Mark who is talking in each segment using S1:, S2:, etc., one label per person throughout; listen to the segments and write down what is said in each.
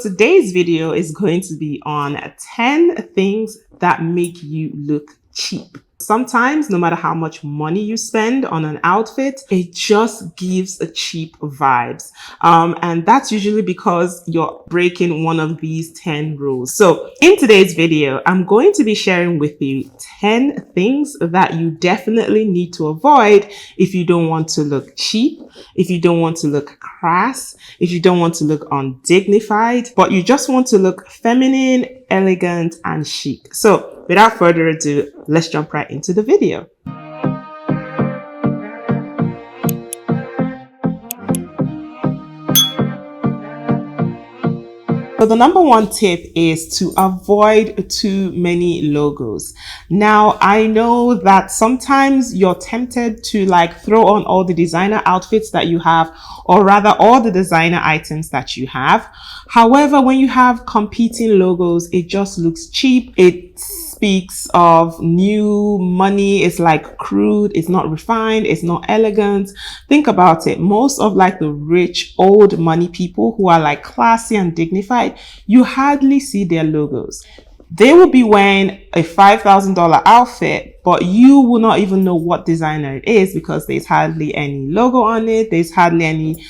S1: Today's video is going to be on 10 things that make you look cheap. Sometimes, no matter how much money you spend on an outfit, it just gives a cheap vibes. And that's usually because you're breaking one of these 10 rules. So in today's video, I'm going to be sharing with you 10 things that you definitely need to avoid if you don't want to look cheap, if you don't want to look crass, if you don't want to look undignified, but you just want to look feminine, elegant, and chic. So without further ado, let's jump right into the video. So the number one tip is to avoid too many logos. Now, I know that sometimes you're tempted to throw on all the designer outfits that you have, or rather all the designer items that you have. However, when you have competing logos, it just looks cheap. It speaks of new money. It's crude. It's not refined. It's not elegant. Think about it. Most of the rich old money people who are classy and dignified, you hardly see their logos. They will be wearing a $5,000 outfit, but you will not even know what designer it is because there's hardly any logo on it. There's hardly any,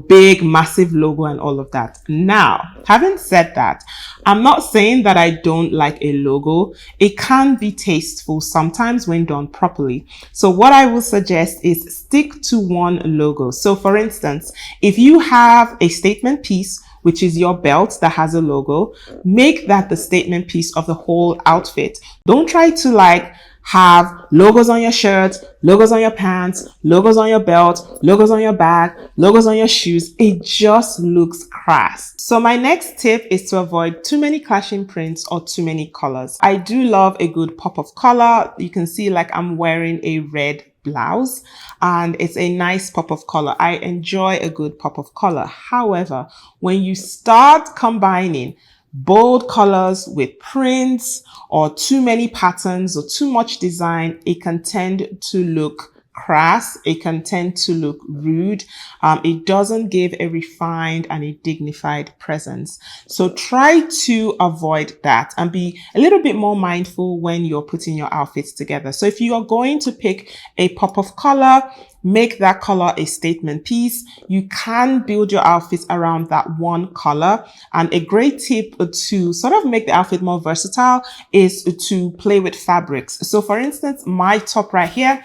S1: big, massive logo and all of that. Now, having said that, I'm not saying that I don't like a logo. It can be tasteful sometimes when done properly. So what I will suggest is stick to one logo. So for instance, if you have a statement piece, which is your belt that has a logo, make that the statement piece of the whole outfit. Don't try to have logos on your shirt, logos on your pants, logos on your belt, logos on your bag, logos on your shoes. It just looks crass. So my next tip is to avoid too many clashing prints or too many colors. I do love a good pop of color. You can see I'm wearing a red blouse and it's a nice pop of color. I enjoy a good pop of color. However, when you start combining bold colors with prints or too many patterns or too much design, it can tend to look crass. It can tend to look rude. It doesn't give a refined and a dignified presence. So try to avoid that and be a little bit more mindful when you're putting your outfits together. So if you are going to pick a pop of color, make that color a statement piece. You can build your outfits around that one color. And a great tip to sort of make the outfit more versatile is to play with fabrics. So for instance, my top right here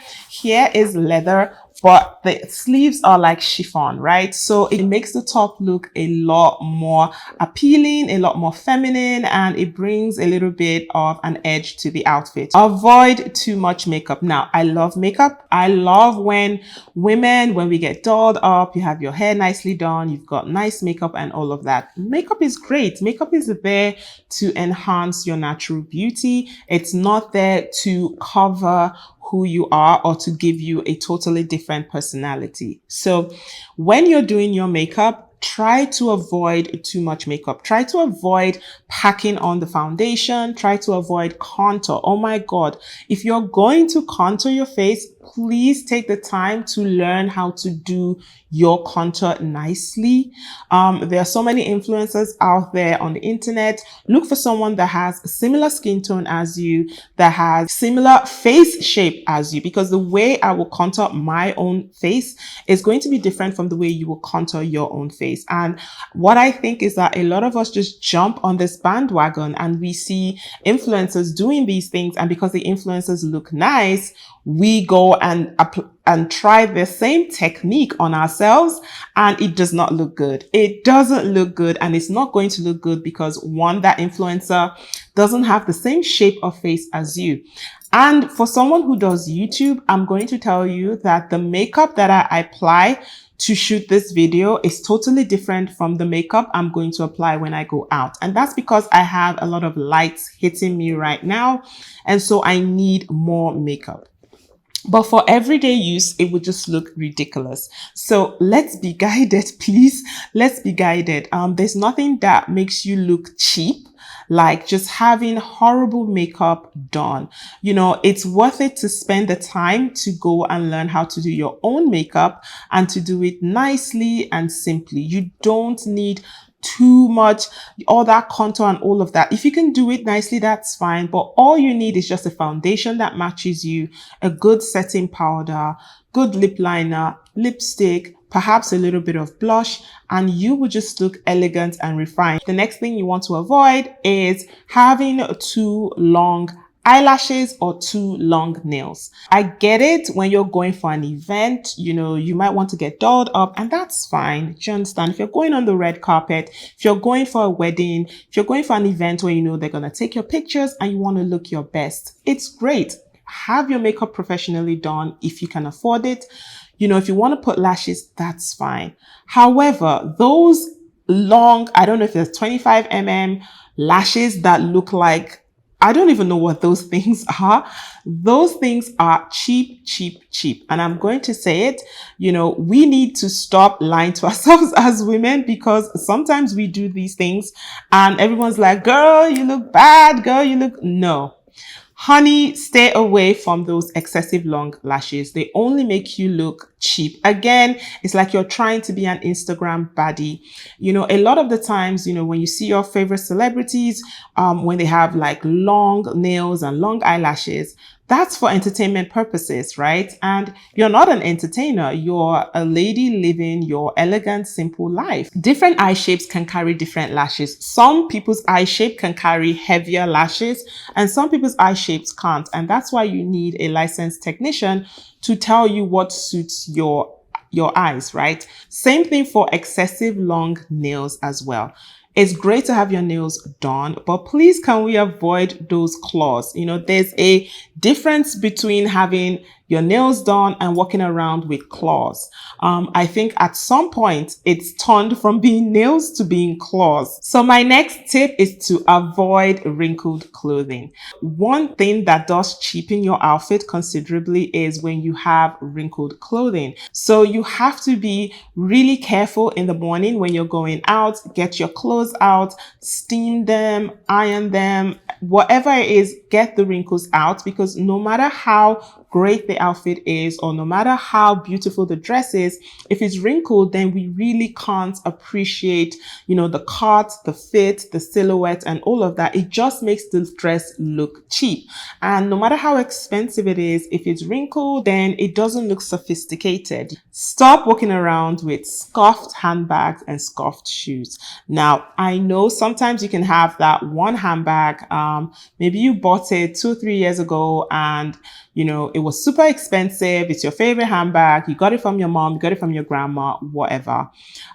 S1: is leather, but the sleeves are chiffon, right? So it makes the top look a lot more appealing, a lot more feminine, and it brings a little bit of an edge to the outfit. Avoid too much makeup. Now, I love makeup. I love when we get dolled up, you have your hair nicely done, you've got nice makeup and all of that. Makeup is great. Makeup is there to enhance your natural beauty. It's not there to cover who you are or to give you a totally different personality. So when you're doing your makeup, try to avoid too much makeup. Try to avoid packing on the foundation. Try to avoid contour. Oh my God. If you're going to contour your face, please take the time to learn how to do your contour nicely. There are so many influencers out there on the internet. Look for someone that has a similar skin tone as you, that has similar face shape as you, because the way I will contour my own face is going to be different from the way you will contour your own face. And what I think is that a lot of us just jump on this bandwagon and we see influencers doing these things. And because the influencers look nice, we go and try the same technique on ourselves, and it does not look good. It doesn't look good, and it's not going to look good because one, that influencer doesn't have the same shape of face as you. And for someone who does YouTube, I'm going to tell you that the makeup that I apply to shoot this video is totally different from the makeup I'm going to apply when I go out. And that's because I have a lot of lights hitting me right now. And so I need more makeup. But for everyday use, it would just look ridiculous. So let's be guided, please. Let's be guided. There's nothing that makes you look cheap like just having horrible makeup done. It's worth it to spend the time to go and learn how to do your own makeup and to do it nicely and simply. You don't need too much, all that contour and all of that. If you can do it nicely, that's fine. But all you need is just a foundation that matches you, a good setting powder, good lip liner, lipstick, perhaps a little bit of blush, and you will just look elegant and refined. The next thing you want to avoid is having too long eyelashes or too long nails. I get it when you're going for an event, you know, you might want to get dolled up, and that's fine. Do you understand? If you're going on the red carpet, if you're going for a wedding, if you're going for an event where you know they're going to take your pictures and you want to look your best, it's great. Have your makeup professionally done if you can afford it. You know, if you want to put lashes, that's fine. However, those long, I don't know if there's 25 lashes that look like, I don't even know what those things are. Those things are cheap, cheap, cheap. And I'm going to say it, you know, we need to stop lying to ourselves as women, because sometimes we do these things and everyone's like, girl, you look bad, girl, you look, no. Honey, stay away from those excessive long lashes. They only make you look cheap. Again, it's like you're trying to be an Instagram baddie. You know, a lot of the times, you know, when you see your favorite celebrities, when they have like long nails and long eyelashes, that's for entertainment purposes, right? And you're not an entertainer. You're a lady living your elegant, simple life. Different eye shapes can carry different lashes. Some people's eye shape can carry heavier lashes and some people's eye shapes can't. And that's why you need a licensed technician to tell you what suits your eyes, right? Same thing for excessive long nails as well. It's great to have your nails done, but please can we avoid those claws? You know, there's a difference between having your nails done and walking around with claws. I think at some point it's turned from being nails to being claws. So my next tip is to avoid wrinkled clothing. One thing that does cheapen your outfit considerably is when you have wrinkled clothing. So you have to be really careful in the morning when you're going out, get your clothes out, steam them, iron them, whatever it is, get the wrinkles out, because no matter how great the outfit is, or no matter how beautiful the dress is, if it's wrinkled, then we really can't appreciate, you know, the cut, the fit, the silhouette, and all of that. It just makes the dress look cheap. And no matter how expensive it is, if it's wrinkled, then it doesn't look sophisticated. Stop walking around with scuffed handbags and scuffed shoes. Now, I know sometimes you can have that one handbag, maybe you bought it 2-3 years ago and you know, it was super expensive. It's your favorite handbag. You got it from your mom, you got it from your grandma, whatever.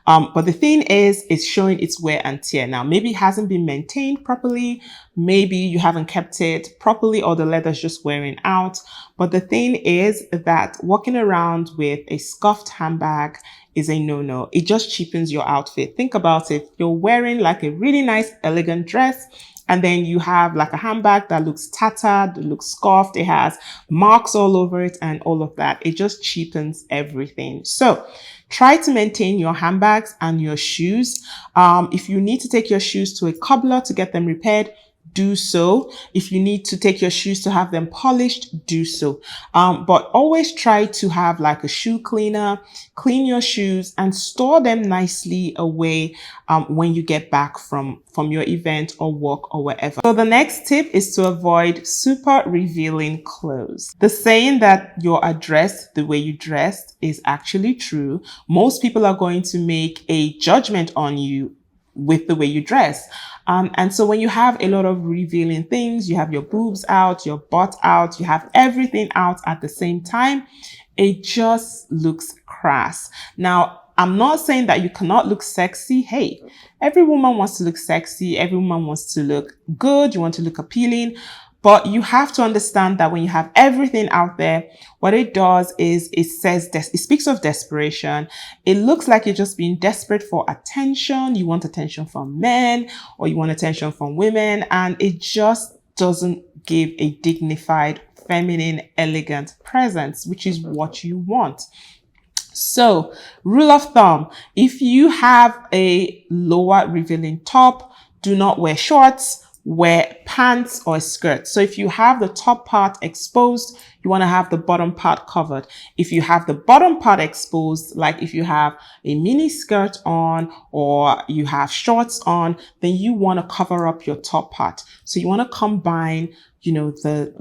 S1: But the thing is, it's showing its wear and tear. Now, maybe it hasn't been maintained properly. Maybe you haven't kept it properly, or the leather's just wearing out. But the thing is that walking around with a scuffed handbag is a no-no. It just cheapens your outfit. Think about it. You're wearing like a really nice, elegant dress, and then you have like a handbag that looks tattered, looks scuffed, it has marks all over it and all of that. It just cheapens everything. So try to maintain your handbags and your shoes. If you need to take your shoes to a cobbler to get them repaired, do so. If you need to take your shoes to have them polished, do so. But always try to have like a shoe cleaner, clean your shoes and store them nicely away when you get back from your event or work or wherever. So the next tip is to avoid super revealing clothes. The saying that you're addressed the way you dressed is actually true. Most people are going to make a judgment on you with the way you dress. And so when you have a lot of revealing things, you have your boobs out, your butt out, you have everything out at the same time, it just looks crass. Now, I'm not saying that you cannot look sexy. Hey, every woman wants to look sexy. Every woman wants to look good. You want to look appealing. But you have to understand that when you have everything out there, what it does is it speaks of desperation. It looks like you're just being desperate for attention. You want attention from men or you want attention from women, and it just doesn't give a dignified, feminine, elegant presence, which is what you want. So, rule of thumb, if you have a lower revealing top, do not wear shorts. Wear pants or a skirt. So if you have the top part exposed, you want to have the bottom part covered. If you have the bottom part exposed, like if you have a mini skirt on or you have shorts on, then you want to cover up your top part. So you want to combine, you know,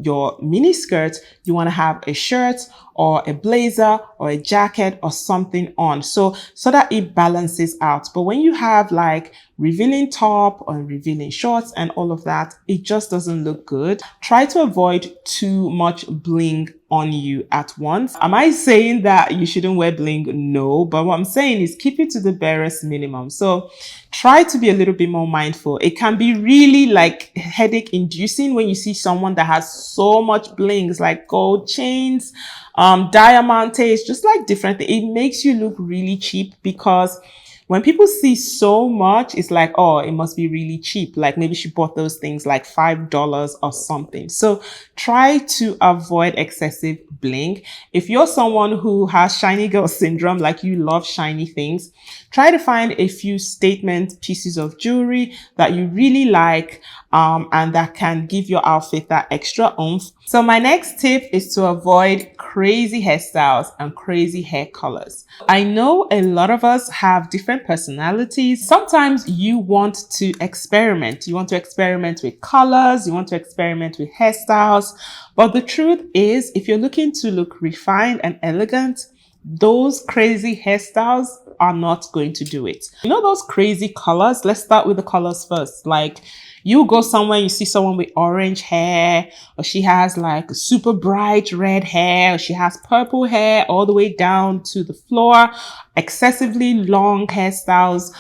S1: your mini skirt, you want to have a shirt or a blazer or a jacket or something on, so that it balances out. But when you have like revealing top or revealing shorts and all of that, it just doesn't look good. Try to avoid too much bling on you at once. Am I saying that you shouldn't wear bling? No, but what I'm saying is keep it to the barest minimum. So try to be a little bit more mindful. It can be really like headache inducing when you see someone that has so much blings, like gold chains, diamantes, just like different things. It makes you look really cheap, because when people see so much, it's like, oh, it must be really cheap. Like maybe she bought those things like $5 or something. So try to avoid excessive bling. If you're someone who has shiny girl syndrome, like you love shiny things, try to find a few statement pieces of jewelry that you really like, and that can give your outfit that extra oomph. So my next tip is to avoid crazy hairstyles and crazy hair colors. I know a lot of us have different personalities. Sometimes you want to experiment. You want to experiment with colors. You want to experiment with hairstyles. But the truth is, if you're looking to look refined and elegant, those crazy hairstyles are not going to do it. You know those crazy colors? Let's start with the colors first. Like you go somewhere, you see someone with orange hair, or she has like super bright red hair, or she has purple hair all the way down to the floor, excessively long hairstyles,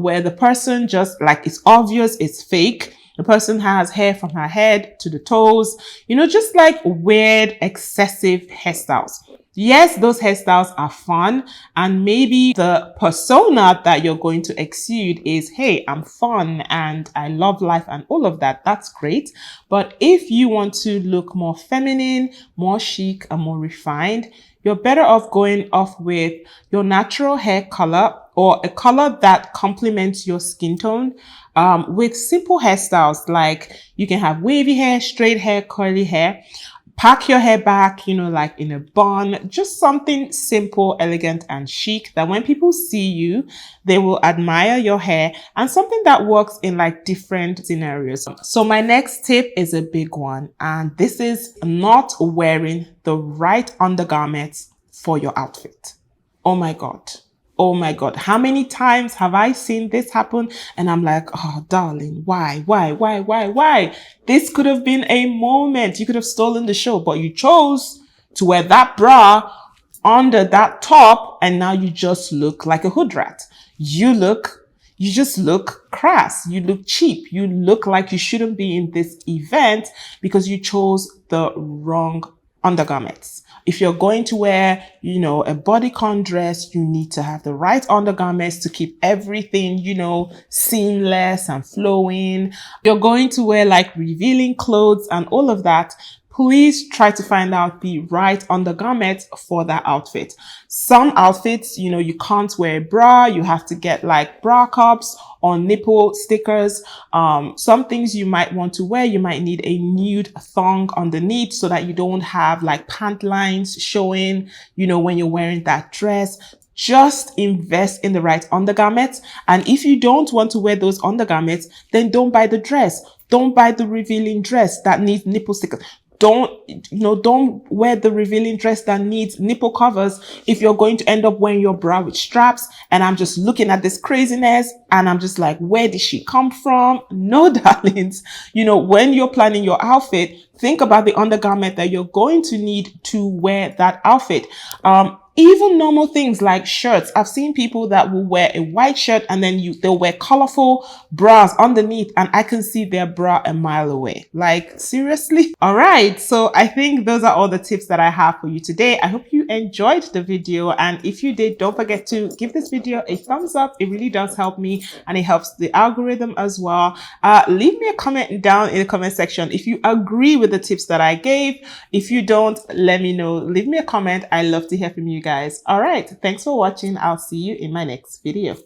S1: where the person just like, it's obvious it's fake. The person has hair from her head to the toes, you know, just like weird, excessive hairstyles. Yes, those hairstyles are fun, and maybe the persona that you're going to exude is, hey, I'm fun and I love life and all of that. That's great. But if you want to look more feminine, more chic, and more refined, you're better off going off with your natural hair color, or a color that complements your skin tone, with simple hairstyles. Like you can have wavy hair, straight hair, curly hair. Pack your hair back, you know, like in a bun, just something simple, elegant, and chic that when people see you, they will admire your hair, and something that works in like different scenarios. So my next tip is a big one, and this is not wearing the right undergarments for your outfit. Oh my God. Oh my God. How many times have I seen this happen? And I'm like, oh, darling, why? This could have been a moment. You could have stolen the show, but you chose to wear that bra under that top. And now you just look like a hood rat. You just look crass. You look cheap. You look like you shouldn't be in this event because you chose the wrong undergarments. If you're going to wear, you know, a bodycon dress, you need to have the right undergarments to keep everything, you know, seamless and flowing. You're going to wear like revealing clothes and all of that. Please try to find out the right undergarment for that outfit. Some outfits, you know, you can't wear a bra. You have to get like bra cups or nipple stickers. Some things you might want to wear, you might need a nude thong underneath so that you don't have like pant lines showing, you know, when you're wearing that dress. Just invest in the right undergarments. And if you don't want to wear those undergarments, then don't buy the dress. Don't buy the revealing dress that needs nipple stickers. Don't wear the revealing dress that needs nipple covers if you're going to end up wearing your bra with straps. And I'm just looking at this craziness and I'm just like, where did she come from? No, darlings. You know, when you're planning your outfit, think about the undergarment that you're going to need to wear that outfit. Even normal things like shirts. I've seen people that will wear a white shirt and then they'll wear colorful bras underneath, and I can see their bra a mile away. Like, seriously? All right. So I think those are all the tips that I have for you today. I hope you enjoyed the video. And if you did, don't forget to give this video a thumbs up. It really does help me and it helps the algorithm as well. Leave me a comment down in the comment section if you agree with the tips that I gave. If you don't, let me know. Leave me a comment. I love to hear from you guys. All right. Thanks for watching. I'll see you in my next video.